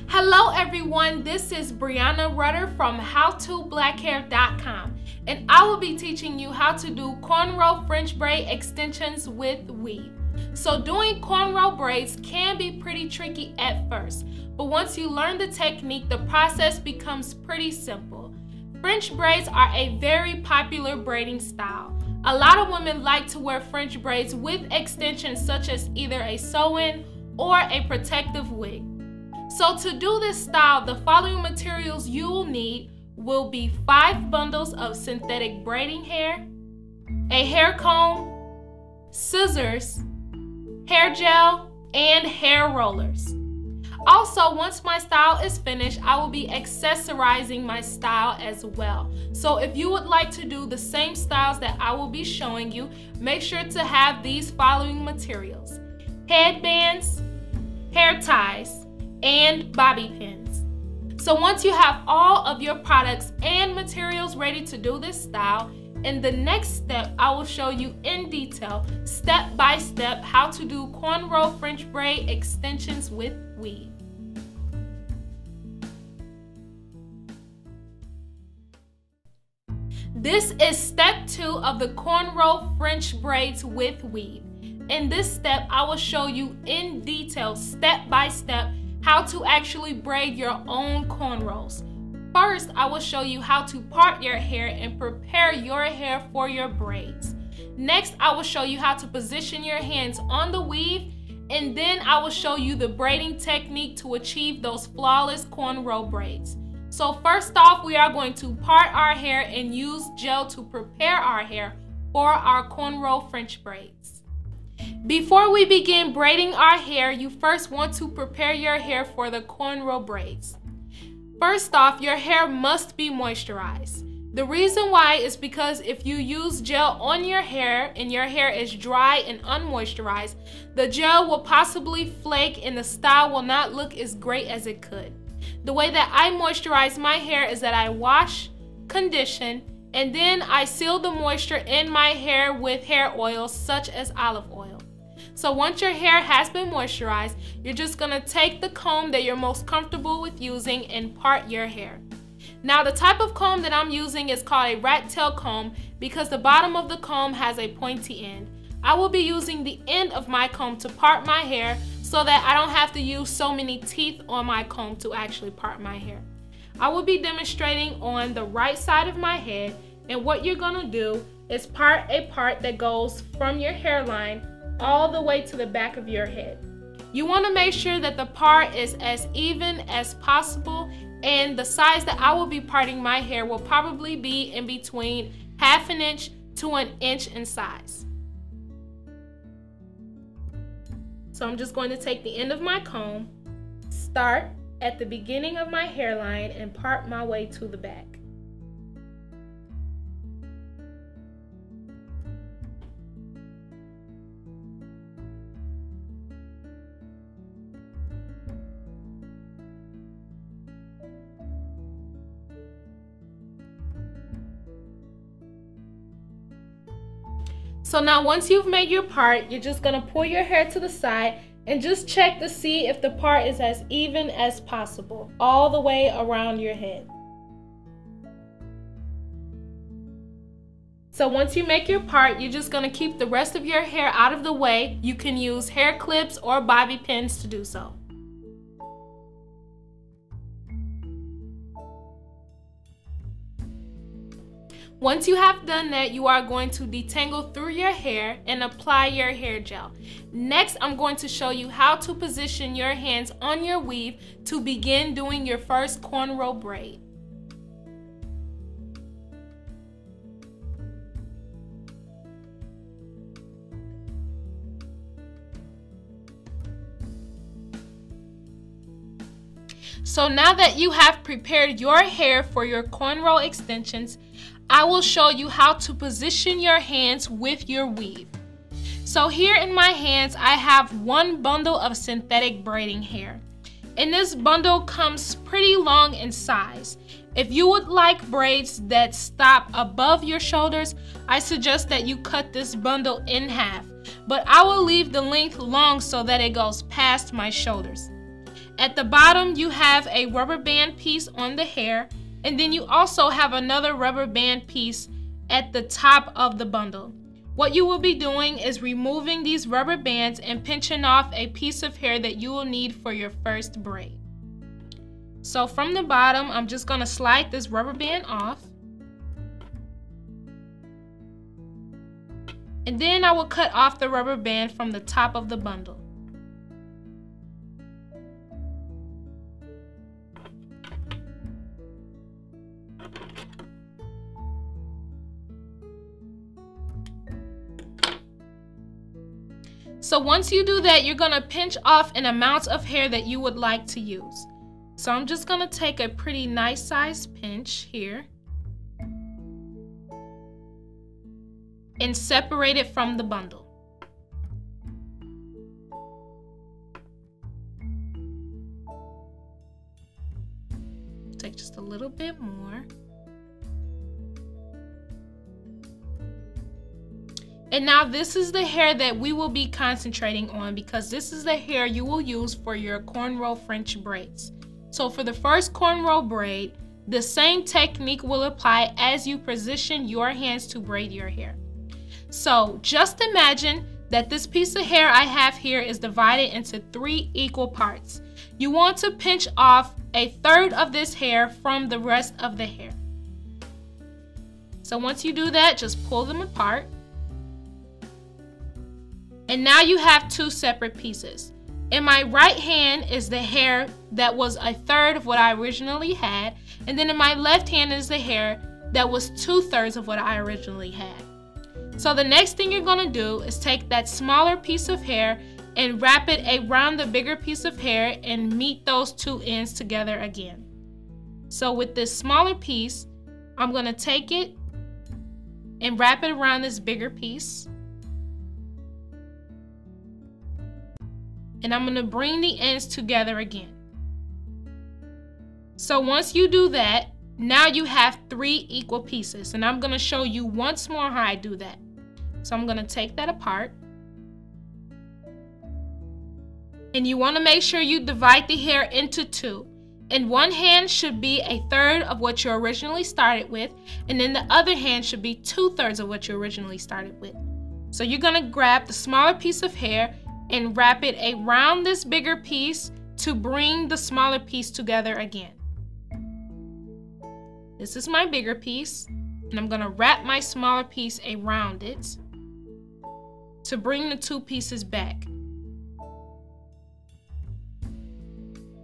Hello everyone, this is Brianna Rutter from howtoblackhair.com, and I will be teaching you how to do cornrow French braid extensions with weave. So doing cornrow braids can be pretty tricky at first, but once you learn the technique, the process becomes pretty simple. French braids are a very popular braiding style. A lot of women like to wear French braids with extensions such as either a sew-in or a protective wig. So to do this style, the following materials you will need will be 5 bundles of synthetic braiding hair, a hair comb, scissors, hair gel, and hair rollers. Also, once my style is finished, I will be accessorizing my style as well. So if you would like to do the same styles that I will be showing you, make sure to have these following materials: headbands, hair ties, and bobby pins. So once you have all of your products and materials ready to do this style, in the next step I will show you in detail, step by step, how to do cornrow French braid extensions with weave. This is step 2 of the cornrow French braids with weave. In this step, I will show you in detail, step by step, how to actually braid your own cornrows. First, I will show you how to part your hair and prepare your hair for your braids. Next, I will show you how to position your hands on the weave, and then I will show you the braiding technique to achieve those flawless cornrow braids. So first off, we are going to part our hair and use gel to prepare our hair for our cornrow French braids. Before we begin braiding our hair, you first want to prepare your hair for the cornrow braids. First off, your hair must be moisturized. The reason why is because if you use gel on your hair and your hair is dry and unmoisturized, the gel will possibly flake and the style will not look as great as it could. The way that I moisturize my hair is that I wash, condition, and then I seal the moisture in my hair with hair oils such as olive oil. So once your hair has been moisturized, you're just gonna take the comb that you're most comfortable with using and part your hair. Now the type of comb that I'm using is called a rat tail comb because the bottom of the comb has a pointy end. I will be using the end of my comb to part my hair so that I don't have to use so many teeth on my comb to actually part my hair. I will be demonstrating on the right side of my head, and what you're gonna do is part a part that goes from your hairline all the way to the back of your head. You wanna make sure that the part is as even as possible, and the size that I will be parting my hair will probably be in between 1/2 inch to 1 inch in size. So I'm just going to take the end of my comb, start at the beginning of my hairline, and part my way to the back. So now once you've made your part, you're just gonna pull your hair to the side and just check to see if the part is as even as possible all the way around your head. So once you make your part, you're just gonna keep the rest of your hair out of the way. You can use hair clips or bobby pins to do so. Once you have done that, you are going to detangle through your hair and apply your hair gel. Next, I'm going to show you how to position your hands on your weave to begin doing your first cornrow braid. So now that you have prepared your hair for your cornrow extensions, I will show you how to position your hands with your weave. So here in my hands, I have 1 bundle of synthetic braiding hair. And this bundle comes pretty long in size. If you would like braids that stop above your shoulders, I suggest that you cut this bundle in half. But I will leave the length long so that it goes past my shoulders. At the bottom, you have a rubber band piece on the hair, and then you also have another rubber band piece at the top of the bundle. What you will be doing is removing these rubber bands and pinching off a piece of hair that you will need for your first braid. So from the bottom, I'm just going to slide this rubber band off. And then I will cut off the rubber band from the top of the bundle. So once you do that, you're going to pinch off an amount of hair that you would like to use. So I'm just going to take a pretty nice size pinch here and separate it from the bundle. Take just a little bit more. And now this is the hair that we will be concentrating on, because this is the hair you will use for your Cornrow French braids. So for the first cornrow braid, the same technique will apply as you position your hands to braid your hair. So just imagine that this piece of hair I have here is divided into 3 equal parts. You want to pinch off 1/3 of this hair from the rest of the hair. So once you do that, just pull them apart. And now you have 2 separate pieces. In my right hand is the hair that was 1/3 of what I originally had, and then in my left hand is the hair that was 2/3 of what I originally had. So the next thing you're going to do is take that smaller piece of hair and wrap it around the bigger piece of hair and meet those 2 ends together again. So with this smaller piece, I'm going to take it and wrap it around this bigger piece. And I'm going to bring the ends together again. So once you do that, now you have 3 equal pieces. And I'm going to show you once more how I do that. So I'm going to take that apart. And you want to make sure you divide the hair into 2. And one hand should be 1/3 of what you originally started with. And then the other hand should be 2/3 of what you originally started with. So you're going to grab the smaller piece of hair and wrap it around this bigger piece to bring the smaller piece together again. This is my bigger piece, and I'm going to wrap my smaller piece around it to bring the 2 pieces back.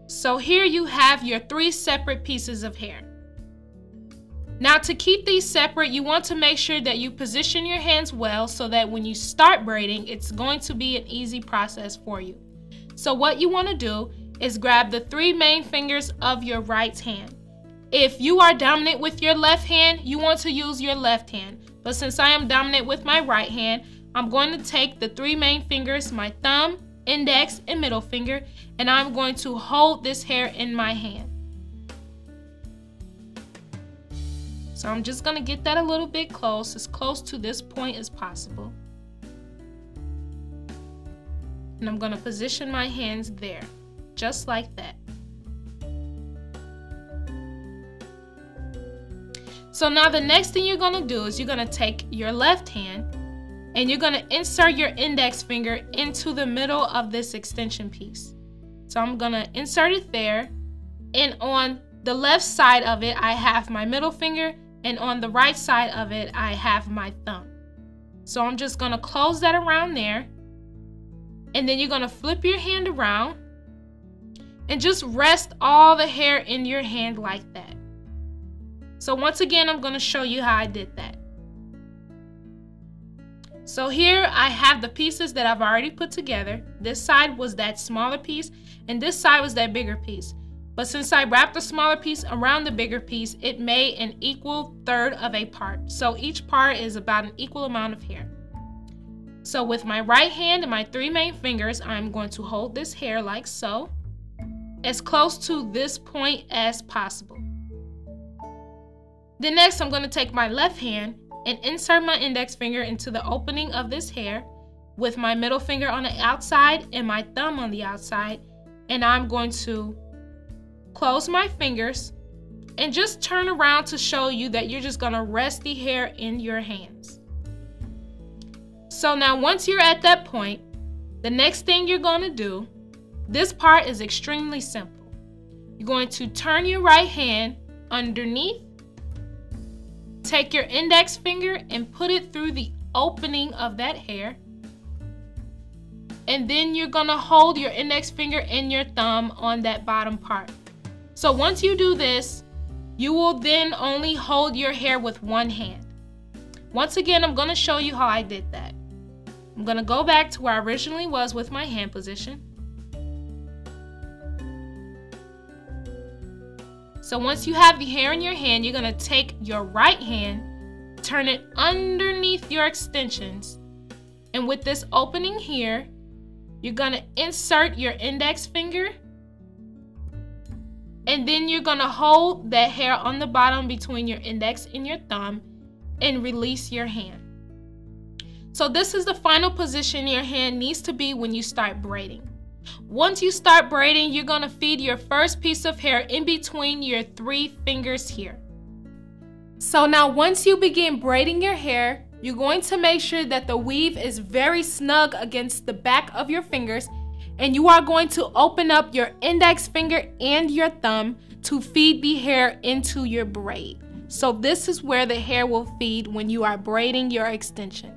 So here you have your 3 separate pieces of hair. Now to keep these separate, you want to make sure that you position your hands well so that when you start braiding, it's going to be an easy process for you. So what you want to do is grab the 3 main fingers of your right hand. If you are dominant with your left hand, you want to use your left hand. But since I am dominant with my right hand, I'm going to take the 3 main fingers, my thumb, index, and middle finger, and I'm going to hold this hair in my hand. So I'm just going to get that a little bit close, as close to this point as possible. And I'm going to position my hands there, just like that. So now the next thing you're going to do is you're going to take your left hand and you're going to insert your index finger into the middle of this extension piece. So I'm going to insert it there, and on the left side of it I have my middle finger, and on the right side of it I have my thumb. So I'm just going to close that around there, and then you're going to flip your hand around and just rest all the hair in your hand like that. So once again, I'm going to show you how I did that. So here I have the pieces that I've already put together. This side was that smaller piece, and this side was that bigger piece. But since I wrapped the smaller piece around the bigger piece, it made an equal 1/3 of a part. So each part is about an equal amount of hair. So with my right hand and my 3 main fingers, I'm going to hold this hair like so, as close to this point as possible. Then next, I'm going to take my left hand and insert my index finger into the opening of this hair with my middle finger on the outside and my thumb on the outside. and I'm going to close my fingers and just turn around to show you that you're just gonna rest the hair in your hands. So now once you're at that point, the next thing you're gonna do, this part is extremely simple. You're going to turn your right hand underneath, take your index finger and put it through the opening of that hair, and then you're gonna hold your index finger and your thumb on that bottom part. So once you do this, you will then only hold your hair with one hand. Once again, I'm gonna show you how I did that. I'm gonna go back to where I originally was with my hand position. So once you have the hair in your hand, you're gonna take your right hand, turn it underneath your extensions, and with this opening here, you're gonna insert your index finger, and then you're gonna hold that hair on the bottom between your index and your thumb and release your hand. So this is the final position your hand needs to be when you start braiding. Once you start braiding, you're gonna feed your first piece of hair in between your 3 fingers here. So now once you begin braiding your hair, you're going to make sure that the weave is very snug against the back of your fingers, and you are going to open up your index finger and your thumb to feed the hair into your braid. So this is where the hair will feed when you are braiding your extension.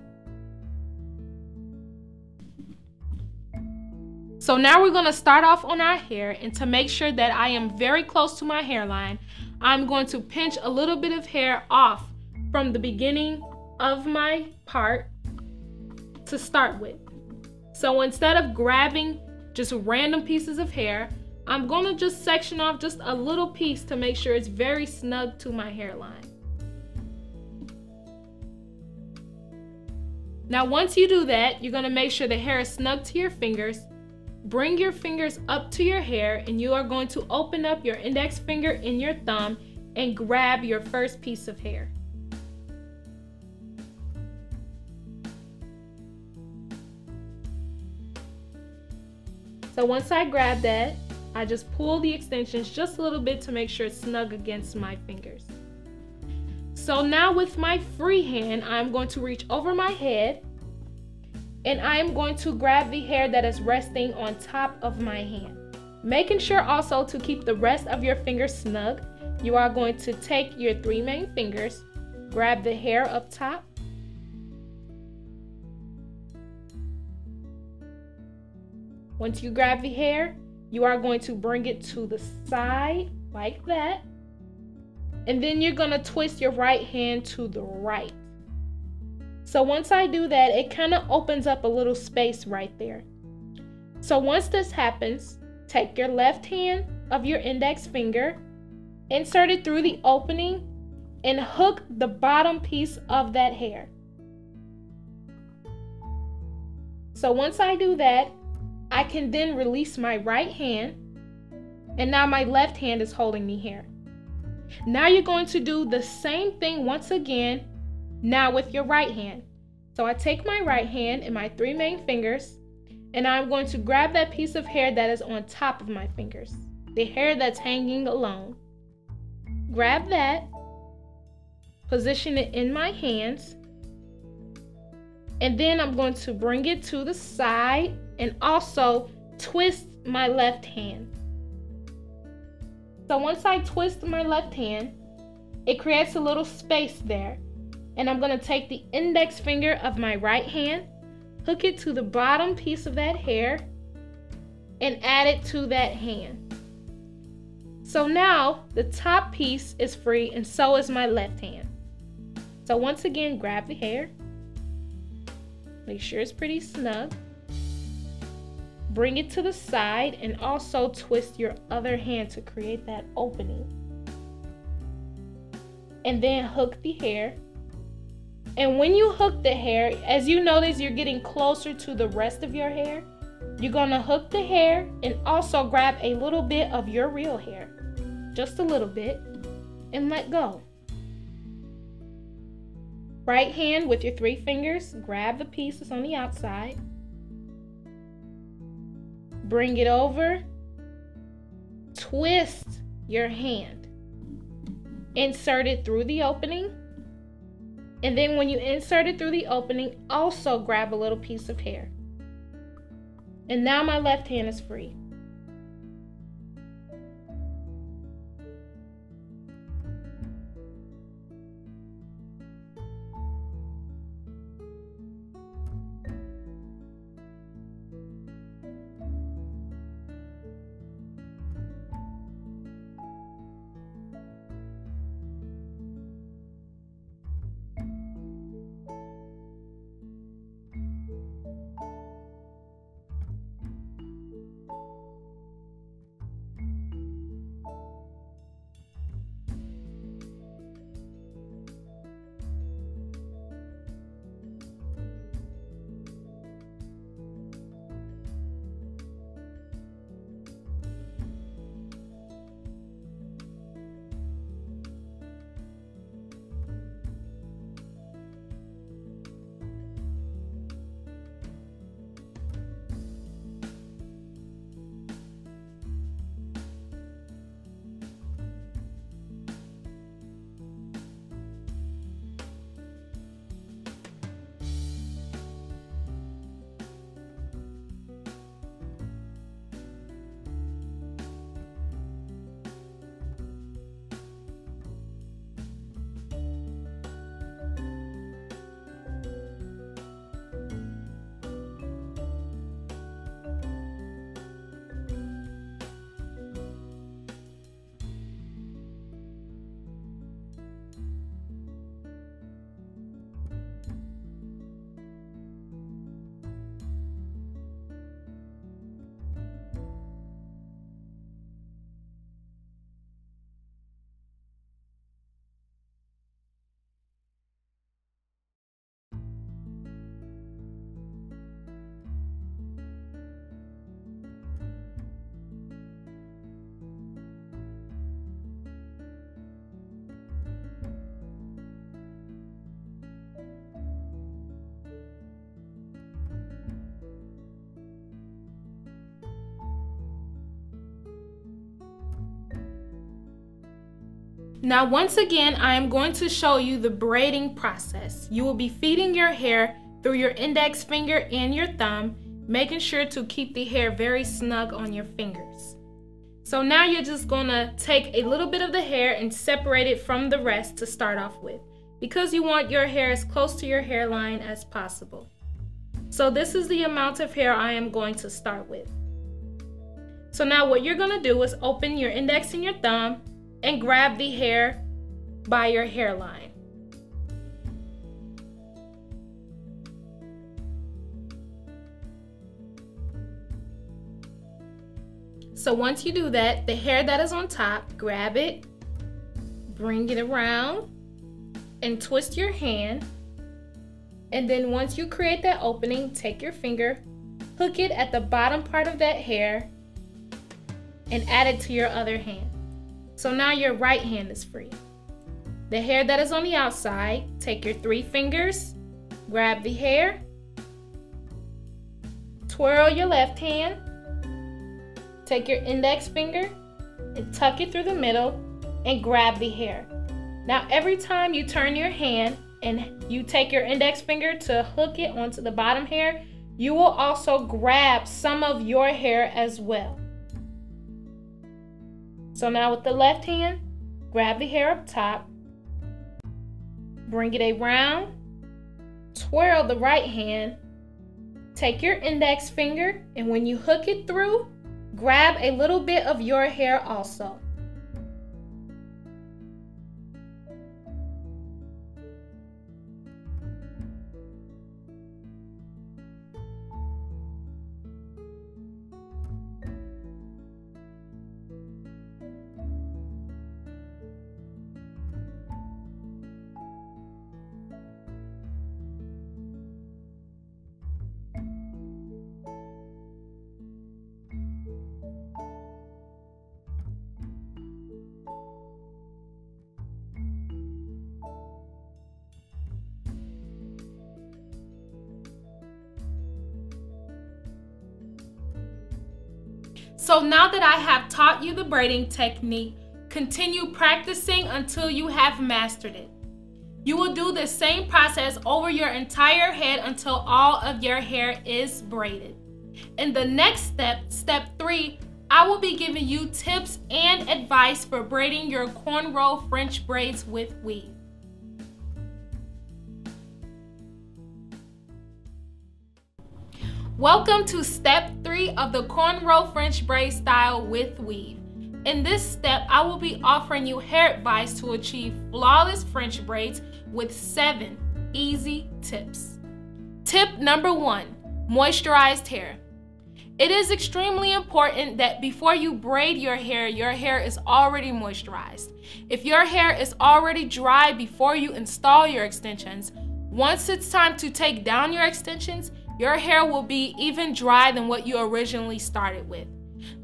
So now we're going to start off on our hair, and to make sure that I am very close to my hairline, I'm going to pinch a little bit of hair off from the beginning of my part to start with. So instead of grabbing just random pieces of hair, I'm going to just section off just a little piece to make sure it's very snug to my hairline. Now once you do that, you're going to make sure the hair is snug to your fingers. Bring your fingers up to your hair, and you are going to open up your index finger and your thumb and grab your first piece of hair. So once I grab that, I just pull the extensions just a little bit to make sure it's snug against my fingers. So now with my free hand, I'm going to reach over my head, and I am going to grab the hair that is resting on top of my hand. Making sure also to keep the rest of your fingers snug, you are going to take your 3 main fingers, grab the hair up top, once you grab the hair, you are going to bring it to the side like that. And then you're going to twist your right hand to the right. So once I do that, it kind of opens up a little space right there. So once this happens, take your left hand of your index finger, insert it through the opening, and hook the bottom piece of that hair. So once I do that, I can then release my right hand, and now my left hand is holding the hair. Now you're going to do the same thing once again, now with your right hand. So I take my right hand and my 3 main fingers, and I'm going to grab that piece of hair that is on top of my fingers, the hair that's hanging alone. Grab that, position it in my hands, and then I'm going to bring it to the side and also twist my left hand. So once I twist my left hand, it creates a little space there. And I'm going to take the index finger of my right hand, hook it to the bottom piece of that hair, and add it to that hand. So now the top piece is free, and so is my left hand. So once again, grab the hair, make sure it's pretty snug, bring it to the side, and also twist your other hand to create that opening. And then hook the hair. And when you hook the hair, as you notice you're getting closer to the rest of your hair, you're gonna hook the hair and also grab a little bit of your real hair, just a little bit, and let go. Right hand with your 3 fingers, grab the pieces on the outside, bring it over, twist your hand. Insert it through the opening. And then when you insert it through the opening, also grab a little piece of hair. And now my left hand is free. Now once again, I am going to show you the braiding process. You will be feeding your hair through your index finger and your thumb, making sure to keep the hair very snug on your fingers. So now you're just gonna take a little bit of the hair and separate it from the rest to start off with, because you want your hair as close to your hairline as possible. So this is the amount of hair I am going to start with. So now what you're gonna do is open your index and your thumb and grab the hair by your hairline. So once you do that, the hair that is on top, grab it, bring it around, and twist your hand. And then once you create that opening, take your finger, hook it at the bottom part of that hair, and add it to your other hand. So now your right hand is free. The hair that is on the outside, take your 3 fingers, grab the hair, twirl your left hand, take your index finger and tuck it through the middle and grab the hair. Now every time you turn your hand and you take your index finger to hook it onto the bottom hair, you will also grab some of your hair as well. So now with the left hand, grab the hair up top, bring it around, twirl the right hand, take your index finger, and when you hook it through, grab a little bit of your hair also. So now that I have taught you the braiding technique, continue practicing until you have mastered it. You will do the same process over your entire head until all of your hair is braided. In the next step, step 3, I will be giving you tips and advice for braiding your cornrow French braids with weave. Welcome to step 3 of the cornrow French braid style with weave. In this step, I will be offering you hair advice to achieve flawless French braids with 7 easy tips. Tip number 1, moisturized hair. It is extremely important that before you braid your hair is already moisturized. If your hair is already dry before you install your extensions, once it's time to take down your extensions, your hair will be even drier than what you originally started with.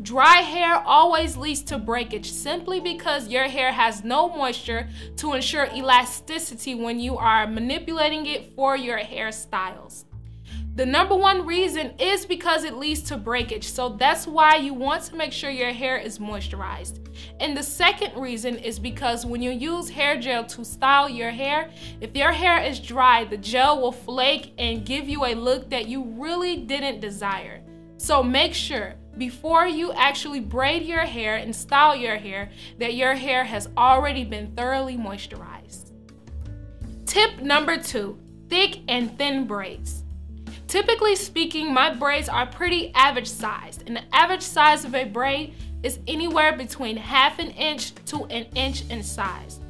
Dry hair always leads to breakage simply because your hair has no moisture to ensure elasticity when you are manipulating it for your hairstyles. The number 1 reason is because it leads to breakage, so that's why you want to make sure your hair is moisturized. And the second reason is because when you use hair gel to style your hair, if your hair is dry, the gel will flake and give you a look that you really didn't desire. So make sure before you actually braid your hair and style your hair that your hair has already been thoroughly moisturized. Tip number 2, thick and thin braids. Typically speaking, my braids are pretty average sized, and the average size of a braid is anywhere between ½ inch to 1 inch in size.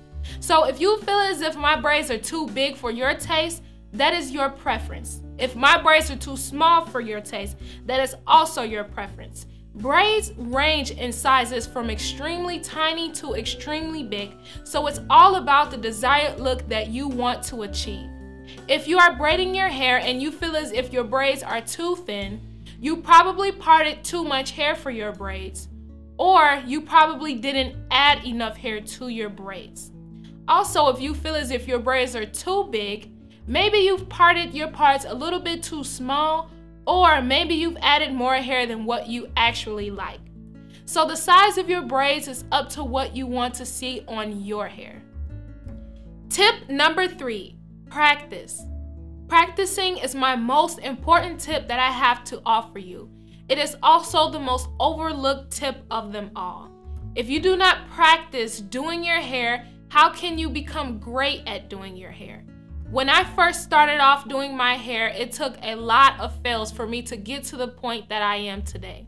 So if you feel as if my braids are too big for your taste, that is your preference. If my braids are too small for your taste, that is also your preference. Braids range in sizes from extremely tiny to extremely big, so it's all about the desired look that you want to achieve. If you are braiding your hair and you feel as if your braids are too thin, you probably parted too much hair for your braids, or you probably didn't add enough hair to your braids. Also, if you feel as if your braids are too big, maybe you've parted your parts a little bit too small, or maybe you've added more hair than what you actually like. So the size of your braids is up to what you want to see on your hair. Tip number 3, practice. Practicing is my most important tip that I have to offer you. It is also the most overlooked tip of them all. If you do not practice doing your hair, how can you become great at doing your hair? When I first started off doing my hair, it took a lot of fails for me to get to the point that I am today.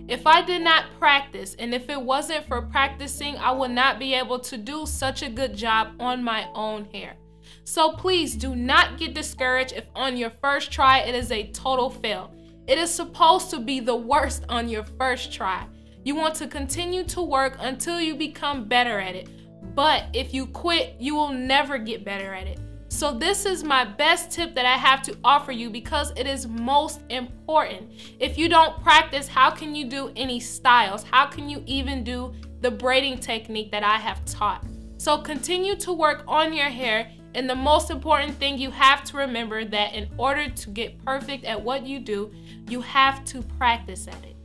If I did not practice, and if it wasn't for practicing, I would not be able to do such a good job on my own hair. So please do not get discouraged if on your first try it is a total fail. It is supposed to be the worst on your first try. You want to continue to work until you become better at it. But if you quit, you will never get better at it. So this is my best tip that I have to offer you because it is most important. If you don't practice, how can you do any styles? How can you even do the braiding technique that I have taught? So continue to work on your hair. And the most important thing you have to remember that in order to get perfect at what you do, you have to practice at it.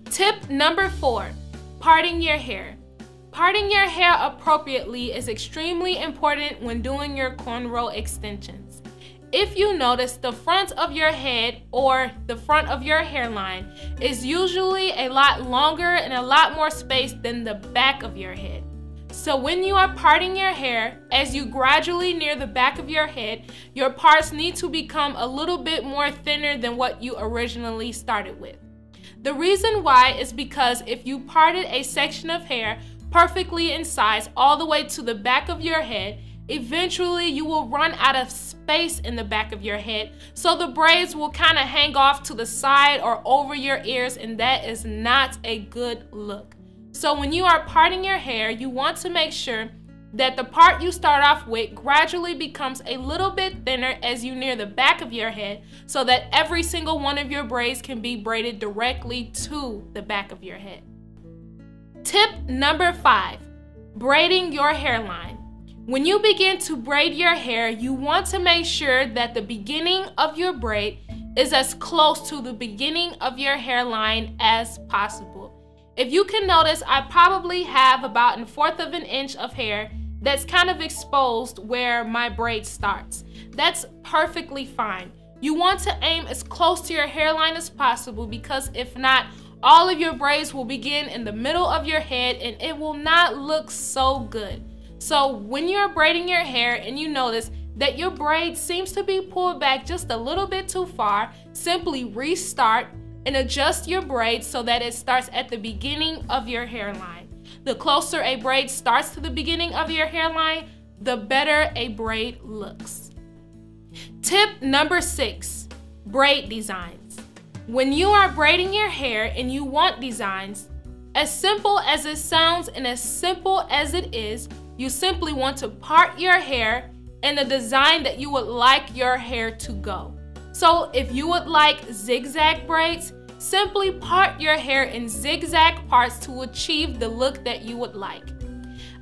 Tip number 4, parting your hair. Parting your hair appropriately is extremely important when doing your cornrow extensions. If you notice, the front of your head or the front of your hairline is usually a lot longer and a lot more space than the back of your head. So when you are parting your hair, as you gradually near the back of your head, your parts need to become a little bit more thinner than what you originally started with. The reason why is because if you parted a section of hair perfectly in size all the way to the back of your head, eventually you will run out of space in the back of your head, so the braids will kind of hang off to the side or over your ears, and that is not a good look. So when you are parting your hair, you want to make sure that the part you start off with gradually becomes a little bit thinner as you near the back of your head, so that every single one of your braids can be braided directly to the back of your head. Tip number 5, braiding your hairline. When you begin to braid your hair, you want to make sure that the beginning of your braid is as close to the beginning of your hairline as possible. If you can notice, I probably have about 1/4 of an inch of hair that's kind of exposed where my braid starts. That's perfectly fine. You want to aim as close to your hairline as possible, because if not, all of your braids will begin in the middle of your head and it will not look so good. So when you're braiding your hair and you notice that your braid seems to be pulled back just a little bit too far, simply restart and adjust your braid so that it starts at the beginning of your hairline. The closer a braid starts to the beginning of your hairline, the better a braid looks. Tip number 6, braid designs. When you are braiding your hair and you want designs, as simple as it sounds and as simple as it is, you simply want to part your hair in the design that you would like your hair to go. So if you would like zigzag braids, simply part your hair in zigzag parts to achieve the look that you would like.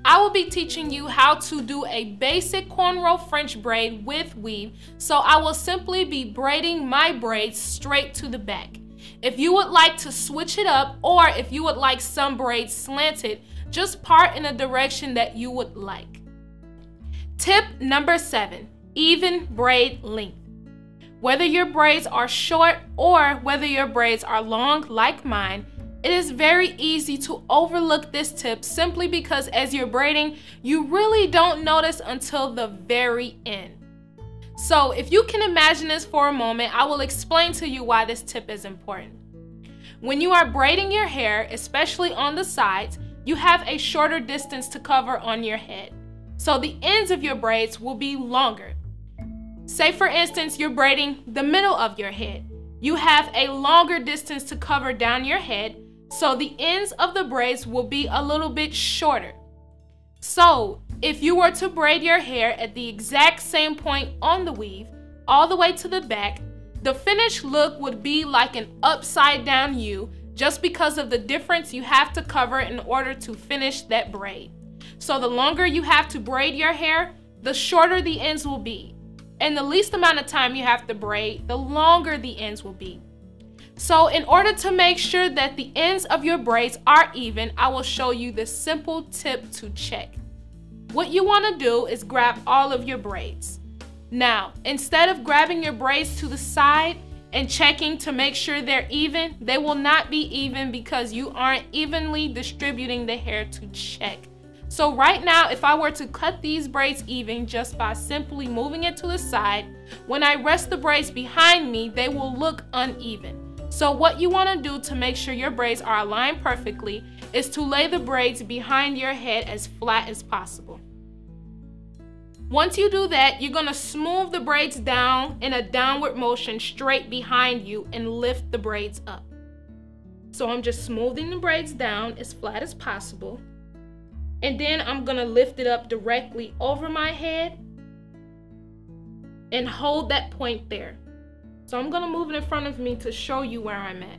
I will be teaching you how to do a basic cornrow French braid with weave, so I will simply be braiding my braids straight to the back. If you would like to switch it up, or if you would like some braids slanted, just part in a direction that you would like. Tip number 7, even braid length. Whether your braids are short or whether your braids are long like mine, it is very easy to overlook this tip simply because as you're braiding, you really don't notice until the very end. So if you can imagine this for a moment, I will explain to you why this tip is important. When you are braiding your hair, especially on the sides, you have a shorter distance to cover on your head. So the ends of your braids will be longer. Say for instance, you're braiding the middle of your head. You have a longer distance to cover down your head, so the ends of the braids will be a little bit shorter. So if you were to braid your hair at the exact same point on the weave, all the way to the back, the finished look would be like an upside down U, just because of the difference you have to cover in order to finish that braid. So the longer you have to braid your hair, the shorter the ends will be. And the least amount of time you have to braid, the longer the ends will be. So in order to make sure that the ends of your braids are even, I will show you this simple tip to check. What you want to do is grab all of your braids. Now, instead of grabbing your braids to the side and checking to make sure they're even, they will not be even because you aren't evenly distributing the hair to check. So right now, if I were to cut these braids even just by simply moving it to the side, when I rest the braids behind me, they will look uneven. So what you want to do to make sure your braids are aligned perfectly is to lay the braids behind your head as flat as possible. Once you do that, you're going to smooth the braids down in a downward motion straight behind you and lift the braids up. So I'm just smoothing the braids down as flat as possible. And then I'm going to lift it up directly over my head and hold that point there. So I'm going to move it in front of me to show you where I'm at.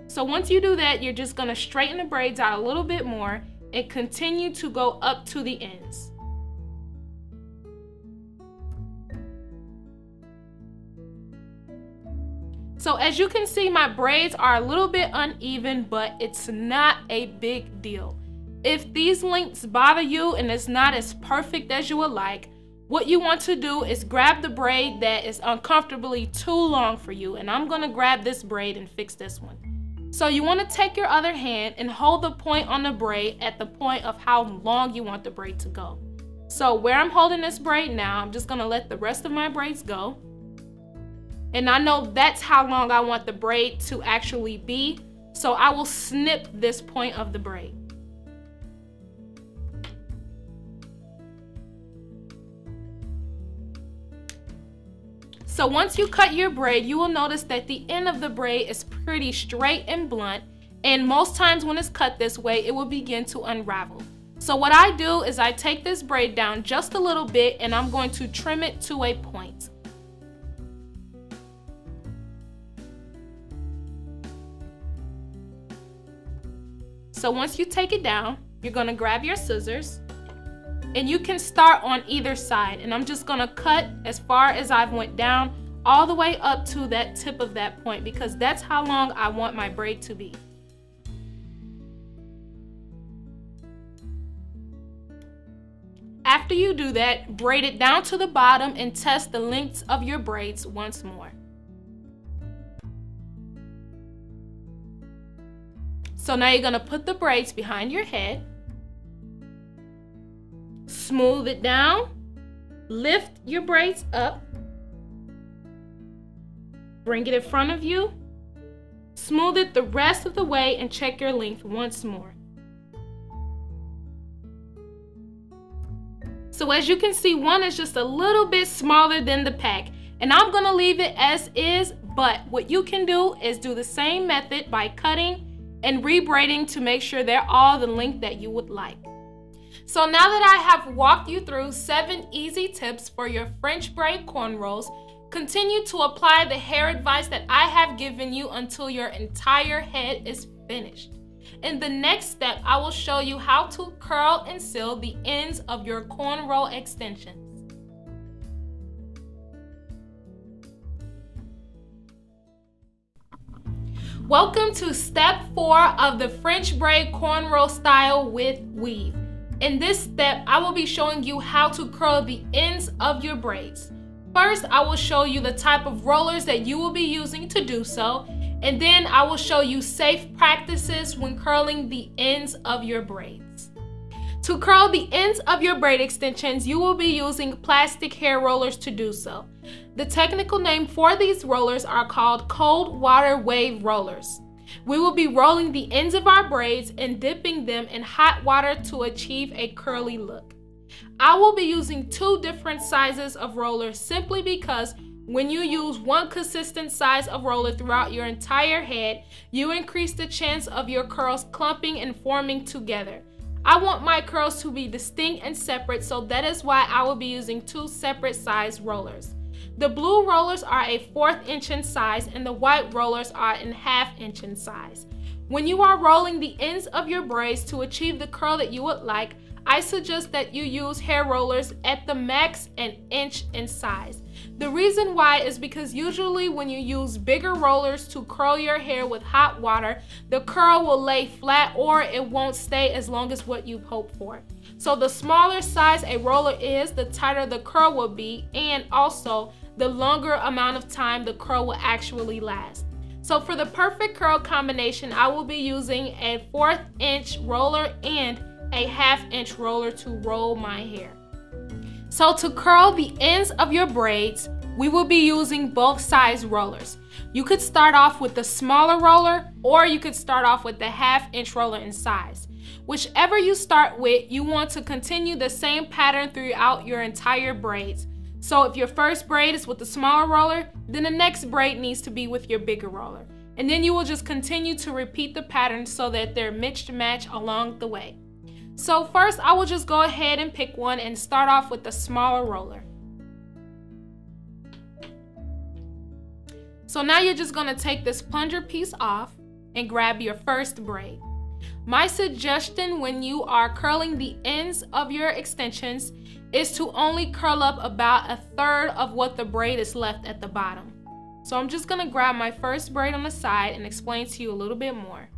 So once you do that, you're just going to straighten the braids out a little bit more and continue to go up to the ends. So as you can see, my braids are a little bit uneven, but it's not a big deal. If these lengths bother you and it's not as perfect as you would like, what you want to do is grab the braid that is uncomfortably too long for you. And I'm going to grab this braid and fix this one. So you want to take your other hand and hold the point on the braid at the point of how long you want the braid to go. So where I'm holding this braid now, I'm just going to let the rest of my braids go. And I know that's how long I want the braid to actually be. So I will snip this point of the braid. So once you cut your braid, you will notice that the end of the braid is pretty straight and blunt, and most times when it's cut this way, it will begin to unravel. So what I do is I take this braid down just a little bit and I'm going to trim it to a point. So once you take it down, you're going to grab your scissors. And you can start on either side, and I'm just gonna cut as far as I've went down all the way up to that tip of that point, because that's how long I want my braid to be. After you do that, braid it down to the bottom and test the lengths of your braids once more. So now you're gonna put the braids behind your head, smooth it down, lift your braids up, bring it in front of you, smooth it the rest of the way, and check your length once more. So as you can see, one is just a little bit smaller than the pack, and I'm gonna leave it as is, but what you can do is do the same method by cutting and rebraiding to make sure they're all the length that you would like. So now that I have walked you through 7 easy tips for your French braid cornrows, continue to apply the hair advice that I have given you until your entire head is finished. In the next step, I will show you how to curl and seal the ends of your cornrow extensions. Welcome to step 4 of the French braid cornrow style with weave. In this step, I will be showing you how to curl the ends of your braids. First, I will show you the type of rollers that you will be using to do so, and then I will show you safe practices when curling the ends of your braids. To curl the ends of your braid extensions, you will be using plastic hair rollers to do so. The technical name for these rollers are called cold water wave rollers. We will be rolling the ends of our braids and dipping them in hot water to achieve a curly look. I will be using 2 different sizes of rollers simply because when you use one consistent size of roller throughout your entire head, you increase the chance of your curls clumping and forming together. I want my curls to be distinct and separate, so that is why I will be using 2 separate size rollers. The blue rollers are a 1/4 inch in size and the white rollers are in 1/2 inch in size. When you are rolling the ends of your braids to achieve the curl that you would like, I suggest that you use hair rollers at the max an inch in size. The reason why is because usually when you use bigger rollers to curl your hair with hot water, the curl will lay flat or it won't stay as long as what you hope for. So the smaller size a roller is, the tighter the curl will be, and also the longer amount of time the curl will actually last. So for the perfect curl combination, I will be using a 1/4 inch roller and a 1/2 inch roller to roll my hair. So to curl the ends of your braids, we will be using both size rollers. You could start off with the smaller roller, or you could start off with the 1/2 inch roller in size. Whichever you start with, you want to continue the same pattern throughout your entire braids. So if your first braid is with the smaller roller, then the next braid needs to be with your bigger roller. And then you will just continue to repeat the pattern so that they're mixed match along the way. So first, I will just go ahead and pick one and start off with the smaller roller. So now you're just gonna take this plunger piece off and grab your first braid. My suggestion when you are curling the ends of your extensions is to only curl up about 1/3 of what the braid is left at the bottom. So I'm just gonna grab my first braid on the side and explain to you a little bit more.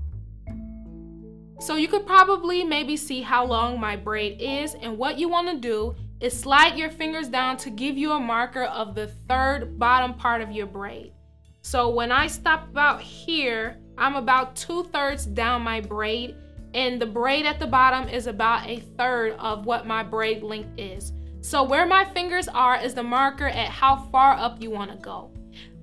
So you could probably maybe see how long my braid is, and what you want to do is slide your fingers down to give you a marker of the 3rd bottom part of your braid. So when I stop about here, I'm about 2/3 down my braid, and the braid at the bottom is about 1/3 of what my braid length is. So where my fingers are is the marker at how far up you want to go.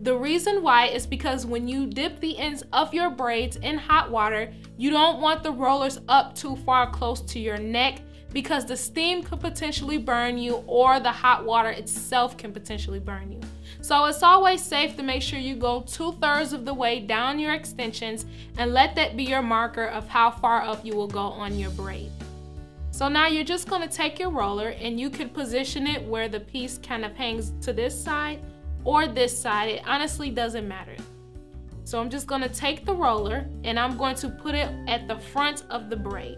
The reason why is because when you dip the ends of your braids in hot water, you don't want the rollers up too far close to your neck, because the steam could potentially burn you, or the hot water itself can potentially burn you. So it's always safe to make sure you go 2/3 of the way down your extensions and let that be your marker of how far up you will go on your braid. So now you're just going to take your roller, and you can position it where the piece kind of hangs to this side or this side. It honestly doesn't matter. So I'm just going to take the roller and I'm going to put it at the front of the braid.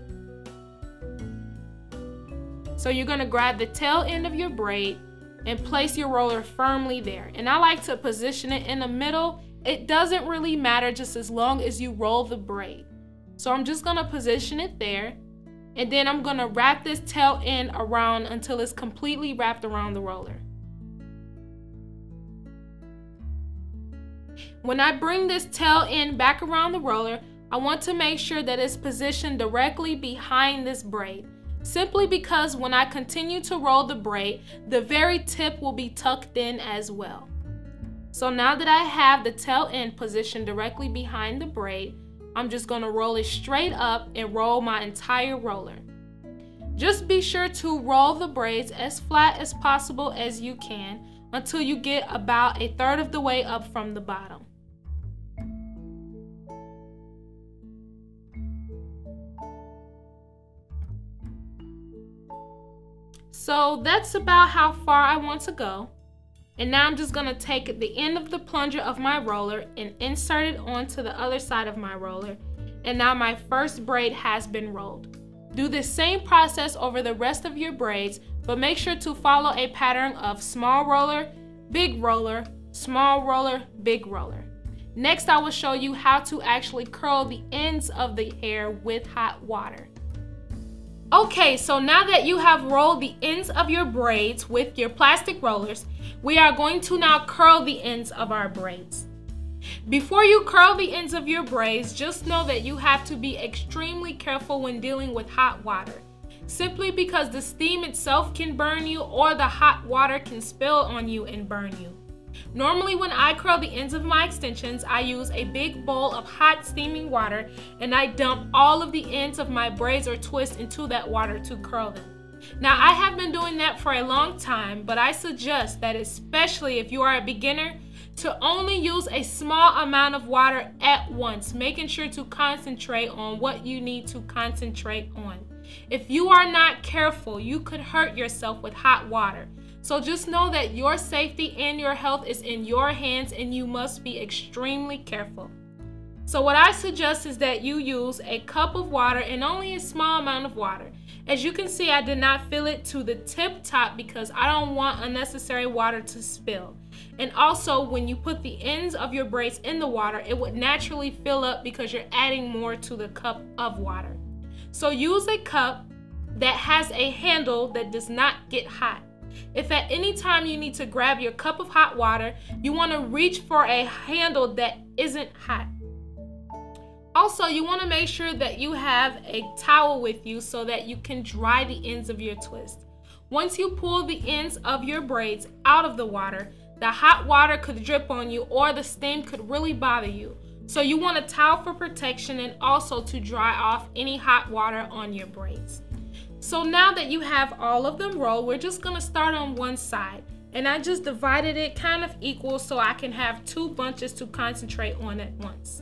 So you're going to grab the tail end of your braid and place your roller firmly there. And I like to position it in the middle. It doesn't really matter just as long as you roll the braid. So I'm just gonna position it there, and then I'm gonna wrap this tail end around until it's completely wrapped around the roller. When I bring this tail end back around the roller, I want to make sure that it's positioned directly behind this braid, simply because when I continue to roll the braid, the very tip will be tucked in as well. So now that I have the tail end positioned directly behind the braid, I'm just gonna roll it straight up and roll my entire roller. Just be sure to roll the braids as flat as possible as you can until you get about 1/3 of the way up from the bottom. So that's about how far I want to go. And now I'm just gonna take the end of the plunger of my roller and insert it onto the other side of my roller. And now my first braid has been rolled. Do the same process over the rest of your braids, but make sure to follow a pattern of small roller, big roller, small roller, big roller. Next, I will show you how to actually curl the ends of the hair with hot water. Okay, so now that you have rolled the ends of your braids with your plastic rollers, we are going to now curl the ends of our braids. Before you curl the ends of your braids, just know that you have to be extremely careful when dealing with hot water, simply because the steam itself can burn you or the hot water can spill on you and burn you. Normally when I curl the ends of my extensions, I use a big bowl of hot steaming water and I dump all of the ends of my braids or twists into that water to curl them. Now I have been doing that for a long time, but I suggest that especially if you are a beginner, to only use a small amount of water at once, making sure to concentrate on what you need to concentrate on. If you are not careful, you could hurt yourself with hot water. So just know that your safety and your health is in your hands and you must be extremely careful. So what I suggest is that you use a cup of water and only a small amount of water. As you can see, I did not fill it to the tip top because I don't want unnecessary water to spill. And also when you put the ends of your braids in the water, it would naturally fill up because you're adding more to the cup of water. So use a cup that has a handle that does not get hot. If at any time you need to grab your cup of hot water, you want to reach for a handle that isn't hot. Also, you want to make sure that you have a towel with you so that you can dry the ends of your twist. Once you pull the ends of your braids out of the water, the hot water could drip on you or the steam could really bother you. So you want a towel for protection and also to dry off any hot water on your braids. So now that you have all of them rolled, we're just gonna start on one side. And I just divided it kind of equal so I can have 2 bunches to concentrate on at once.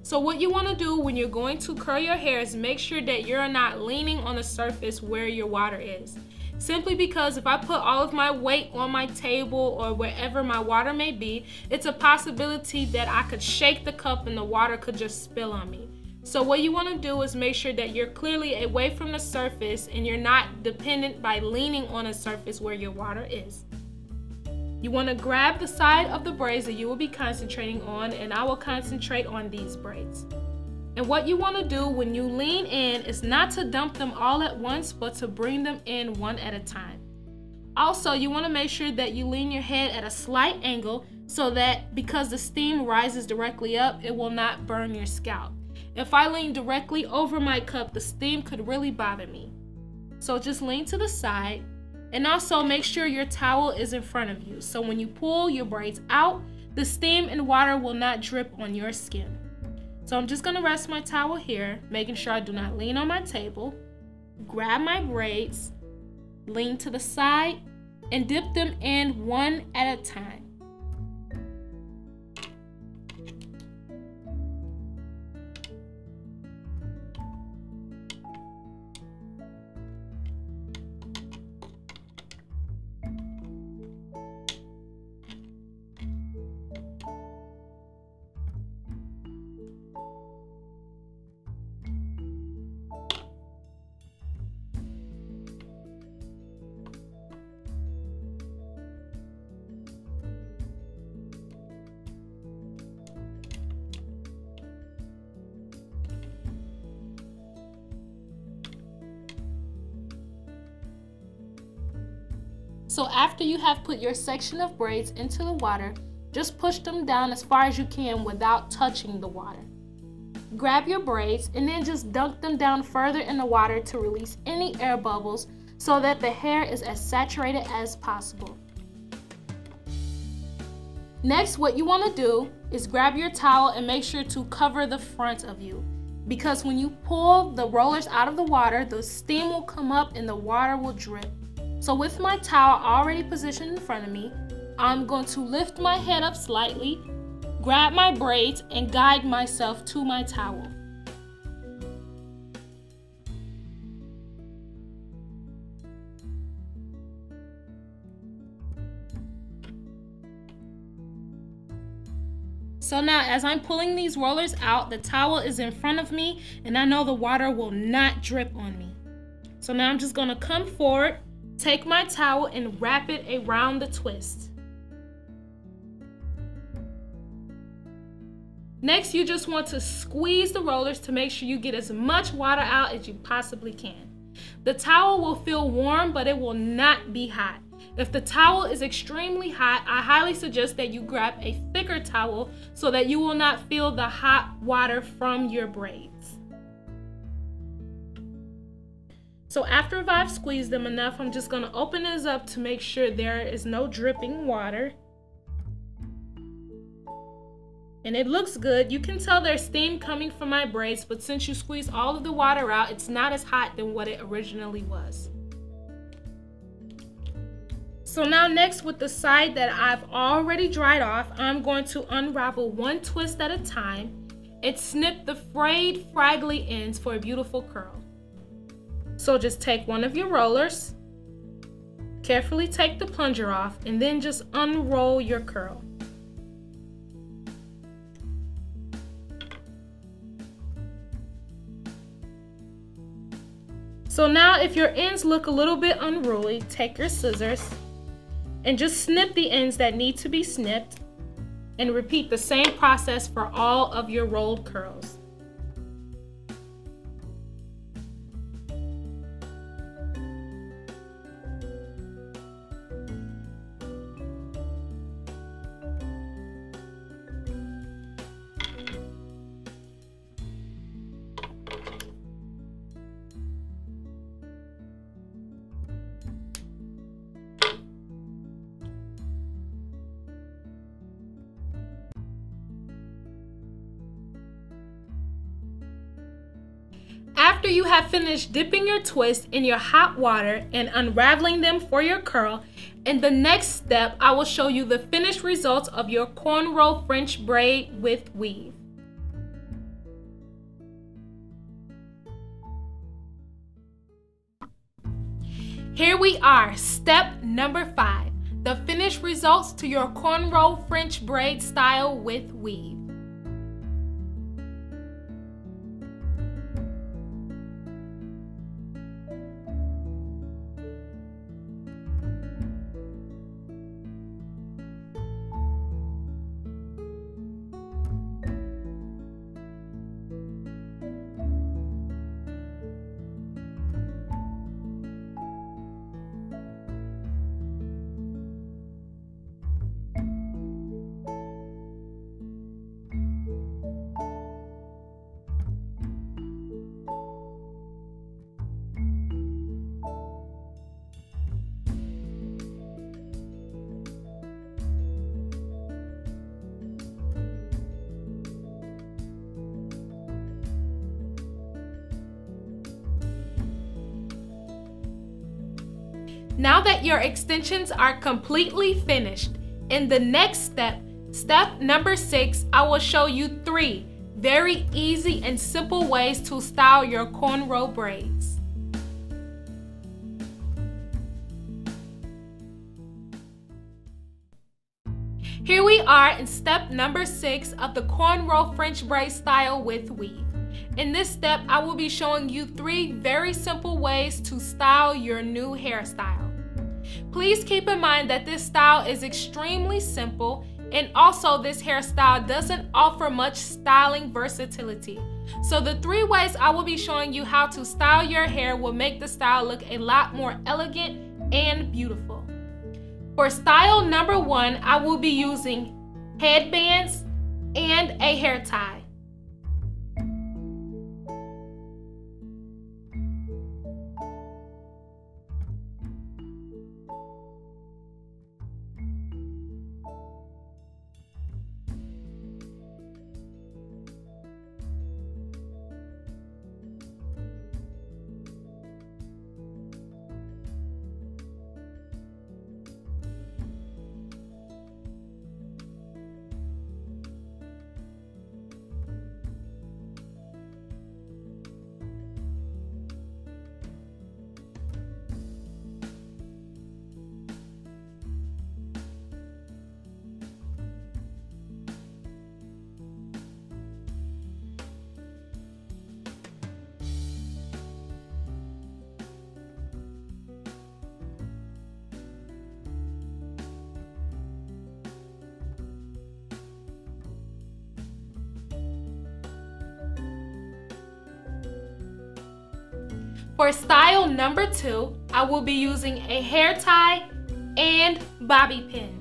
So what you wanna do when you're going to curl your hair is make sure that you're not leaning on the surface where your water is. Simply because if I put all of my weight on my table or wherever my water may be, it's a possibility that I could shake the cup and the water could just spill on me. So what you want to do is make sure that you're clearly away from the surface and you're not dependent by leaning on a surface where your water is. You want to grab the side of the braids that you will be concentrating on, and I will concentrate on these braids. And what you want to do when you lean in is not to dump them all at once, but to bring them in one at a time. Also, you want to make sure that you lean your head at a slight angle so that because the steam rises directly up, it will not burn your scalp. If I lean directly over my cup, the steam could really bother me. So just lean to the side, and also make sure your towel is in front of you. So when you pull your braids out, the steam and water will not drip on your skin. So I'm just gonna rest my towel here, making sure I do not lean on my table, grab my braids, lean to the side, and dip them in one at a time. So after you have put your section of braids into the water, just push them down as far as you can without touching the water. Grab your braids and then just dunk them down further in the water to release any air bubbles so that the hair is as saturated as possible. Next, what you want to do is grab your towel and make sure to cover the front of you, because when you pull the rollers out of the water, the steam will come up and the water will drip. So with my towel already positioned in front of me, I'm going to lift my head up slightly, grab my braids, and guide myself to my towel. So now as I'm pulling these rollers out, the towel is in front of me and I know the water will not drip on me. So now I'm just gonna come forward, take my towel and wrap it around the twist. Next, you just want to squeeze the rollers to make sure you get as much water out as you possibly can. The towel will feel warm, but it will not be hot. If the towel is extremely hot, I highly suggest that you grab a thicker towel so that you will not feel the hot water from your braids. So after I've squeezed them enough, I'm just going to open this up to make sure there is no dripping water. And it looks good. You can tell there's steam coming from my braids, but since you squeeze all of the water out, it's not as hot than what it originally was. So now next, with the side that I've already dried off, I'm going to unravel one twist at a time and snip the frayed, fraggly ends for a beautiful curl. So just take one of your rollers, carefully take the plunger off, and then just unroll your curl. So now if your ends look a little bit unruly, take your scissors and just snip the ends that need to be snipped, and repeat the same process for all of your rolled curls. After you have finished dipping your twist in your hot water and unraveling them for your curl, in the next step, I will show you the finished results of your cornrow French braid with weave. Here we are, step number 5, the finished results to your cornrow French braid style with weave. Now that your extensions are completely finished, in the next step, step number 6, I will show you 3 very easy and simple ways to style your cornrow braids. Here we are in step number 6 of the cornrow French braid style with weave. In this step, I will be showing you 3 very simple ways to style your new hairstyle. Please keep in mind that this style is extremely simple, and also this hairstyle doesn't offer much styling versatility. So the 3 ways I will be showing you how to style your hair will make the style look a lot more elegant and beautiful. For style number 1, I will be using headbands and a hair tie. For style number 2, I will be using a hair tie and bobby pins.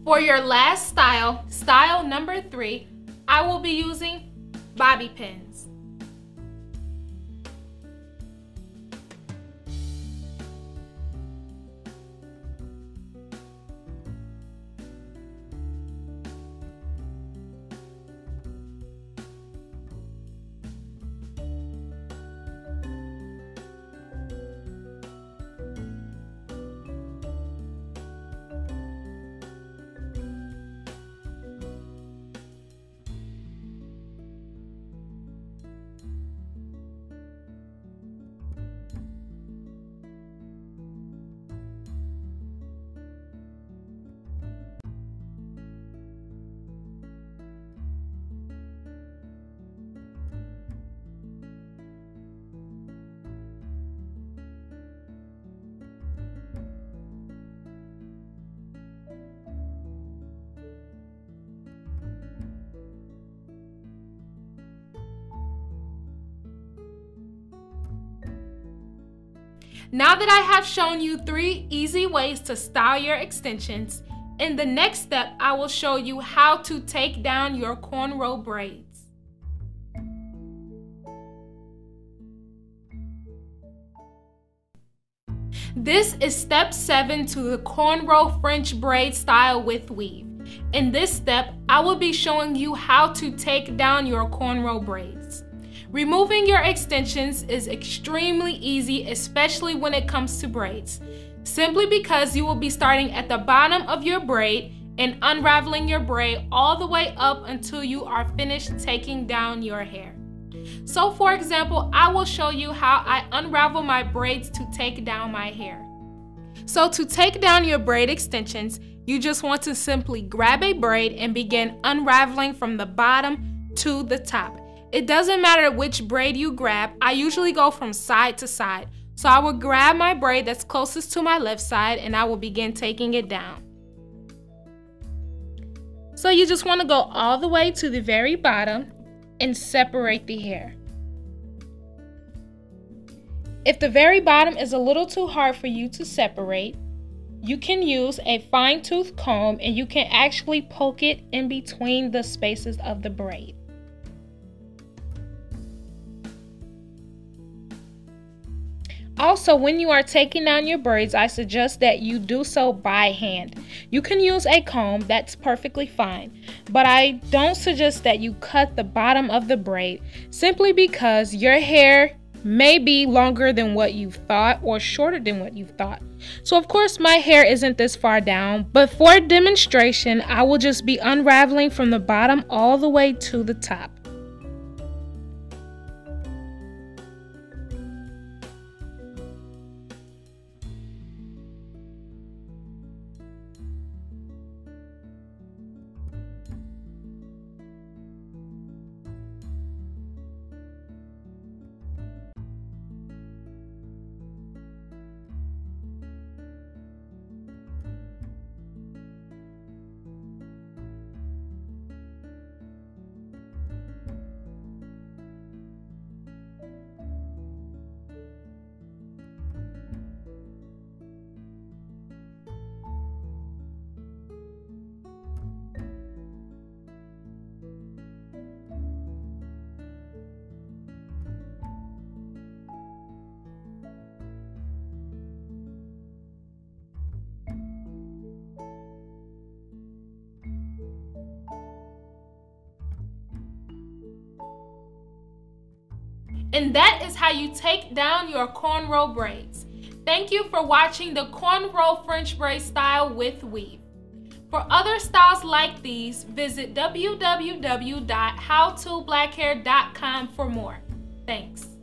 For your last style, style number 3, I will be using bobby pins. Now that I have shown you 3 easy ways to style your extensions, in the next step I will show you how to take down your cornrow braids. This is step 7 to the cornrow French braid style with weave. In this step, I will be showing you how to take down your cornrow braids. Removing your extensions is extremely easy, especially when it comes to braids, simply because you will be starting at the bottom of your braid and unraveling your braid all the way up until you are finished taking down your hair. So for example, I will show you how I unravel my braids to take down my hair. So to take down your braid extensions, you just want to simply grab a braid and begin unraveling from the bottom to the top. It doesn't matter which braid you grab, I usually go from side to side. So I will grab my braid that's closest to my left side and I will begin taking it down. So you just want to go all the way to the very bottom and separate the hair. If the very bottom is a little too hard for you to separate, you can use a fine-tooth comb and you can actually poke it in between the spaces of the braid. Also, when you are taking down your braids, I suggest that you do so by hand. You can use a comb, that's perfectly fine, but I don't suggest that you cut the bottom of the braid simply because your hair may be longer than what you thought or shorter than what you thought. So of course my hair isn't this far down, but for demonstration I will just be unraveling from the bottom all the way to the top. And that is how you take down your cornrow braids. Thank you for watching the Cornrow French braid style with weave. For other styles like these, visit www.howtoblackhair.com for more. Thanks.